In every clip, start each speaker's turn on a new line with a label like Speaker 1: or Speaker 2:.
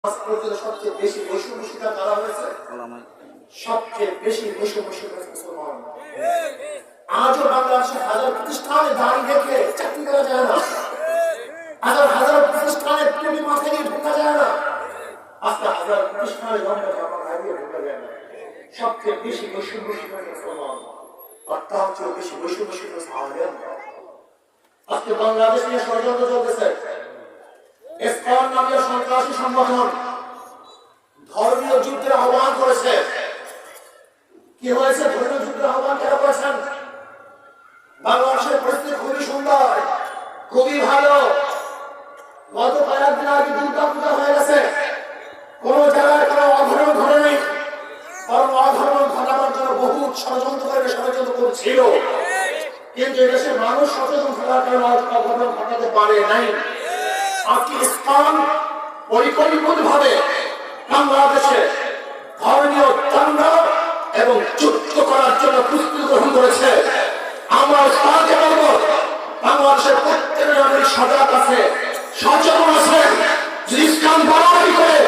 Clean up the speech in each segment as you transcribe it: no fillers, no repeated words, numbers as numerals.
Speaker 1: সবচেয়ে বেশি বৈষম্য শিকার করা হয়েছে, সবচেয়ে বেশি বৈষম্য শিকার মুসলমান। আজও বাংলাদেশে হাজার প্রতিষ্ঠানে দাঁড়িয়ে রেখে চাকরি করা যায় না, হাজার হাজার প্রতিষ্ঠানে টুপি মাথায় নিয়ে ঢোকা যায় না, আজকে হাজার প্রতিষ্ঠানে লম্বা জামা লাগিয়ে ঢোকা যায় না। সবচেয়ে বেশি বৈষম্য শিকার মুসলমান, আর তার চেয়ে বেশি বৈষম্য শিকার সাহায্য। আজকে বাংলাদেশ নিয়ে ষড়যন্ত্র চলতেছে। ইসলাম নামীয় সন্ত্রাসী সংগঠন ধর্মীয় যুদ্ধের আহ্বান করেছে। কি হয়েছে? ধর্মীয় যুদ্ধের আহ্বান কেন করেছেন? বাংলাদেশের পরিস্থিতি খুবই সুন্দর, খুবই ভালো। গত কয়েকদিন আগে দুর্গা পূজা হয়ে গেছে, কোন জায়গায় কোনো অঘটন ঘটেনি, বরং অঘটন ঘটাবার জন্য বহু ষড়যন্ত্রকারী ষড়যন্ত্র করছিল, কিন্তু এদেশের মানুষ সচেতন থাকার কারণে অঘটন ঘটাতে পারে নাই। আজকে ইসলাম পরিকল্পিতভাবে বাংলাদেশে ধর্মীয় দাঙ্গা এবং যুদ্ধ করার জন্য প্রস্তুতি গ্রহণ করেছে। আমরা সাহায্য করব। বাংলাদেশের প্রত্যেক নাগরিক সজাগ আছে, সচেতন আছে। যদি ইসলাম বাড়াবাড়ি করে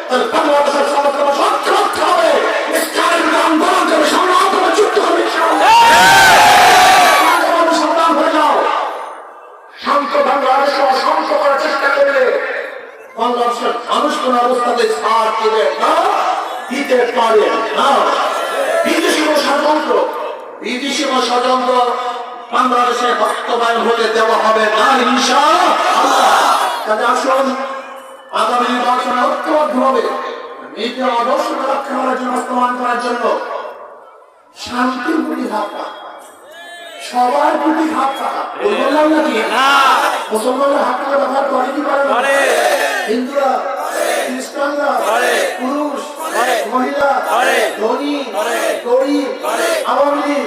Speaker 1: তাহলে বাংলাদেশের সরকার সক্ষম রাখতে হবে। ইসলামের আন্দোলন করে সংগ্রাম করে যুদ্ধ করবে। সাবধান হয়ে যাও। শান্ত বাংলাদেশকে অশান্ত করার চেষ্টা করলে বাংলাদেশের মানুষ কোন অবস্থাতে ছাড় দেবে না, দিতে পারে না। বিদেশি ষড়যন্ত্র বাংলাদেশে বাস্তবায়ন হতে দেওয়া হবে না, ইনশাআল্লাহ। কাজে আসুন, আগামী নির্বাচনে ঐক্যবদ্ধভাবে নীতি আদর্শকে রক্ষা করার জন্য, বাস্তবায়ন করার জন্য শান্তির প্রতি ধাক্কা, সবার প্রতি ধাক্কা। বললাম নাকি মুসলমানরা হাত করে ব্যবহার করে কি পারে না? হিন্দুরা, খ্রিস্টানরা, পুরুষ, মহিলা, ধনী, গরিব, আওয়ামী লীগ,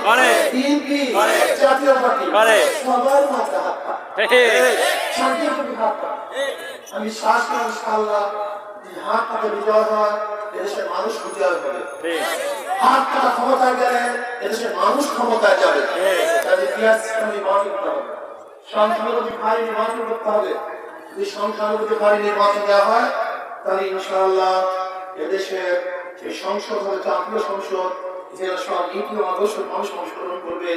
Speaker 1: বিএনপি, জাতীয় পার্টি, সবার মাথা শান্তির প্রতি ধাক্কা। আমি শ্বাস করি ইনশাআল্লাহ, হাত পাতে বিজয় হয়, এদেশের মানুষ বিজয় হবে। হাত পাতা ক্ষমতায় গেলে এদেশের মানুষ ক্ষমতায় যাবে। সংখ্যানুপাতিক নির্বাচন করতে হবে। যদি সংখ্যানুপাতিক নির্বাচন দেওয়া হয় তাহলে ইনশাআল্লাহ এদেশের যে সংসদ হবে, জাতীয় সংসদ, যারা সব নীতি আদর্শ মানুষ সংশোধন করবে,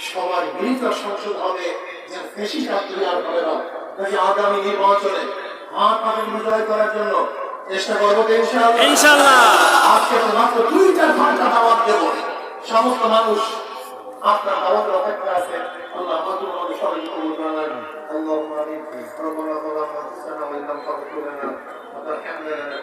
Speaker 1: সবার মিলিত সংসদ হবে, যেন ফ্যাসিস্ট আর হবে না। আগামী নির্বাচনে হাত পাতে বিজয় করার জন্য চেষ্টা করবো ইনশাআল্লাহ। আজকে তো মাত্র 2-4 ঘন্টা দাওয়াত দেব। সমস্ত মানুষ আপনার দাওয়াতের অপেক্ষা আছে। আল্লাহ আমাদের সবাইকে কবুল করেন। আল্লাহুম্মা আমিন। রব্বানা যালামনা আনফুসানা ওয়া ইল্লাম তাগফির লানা ওয়া তারহামনা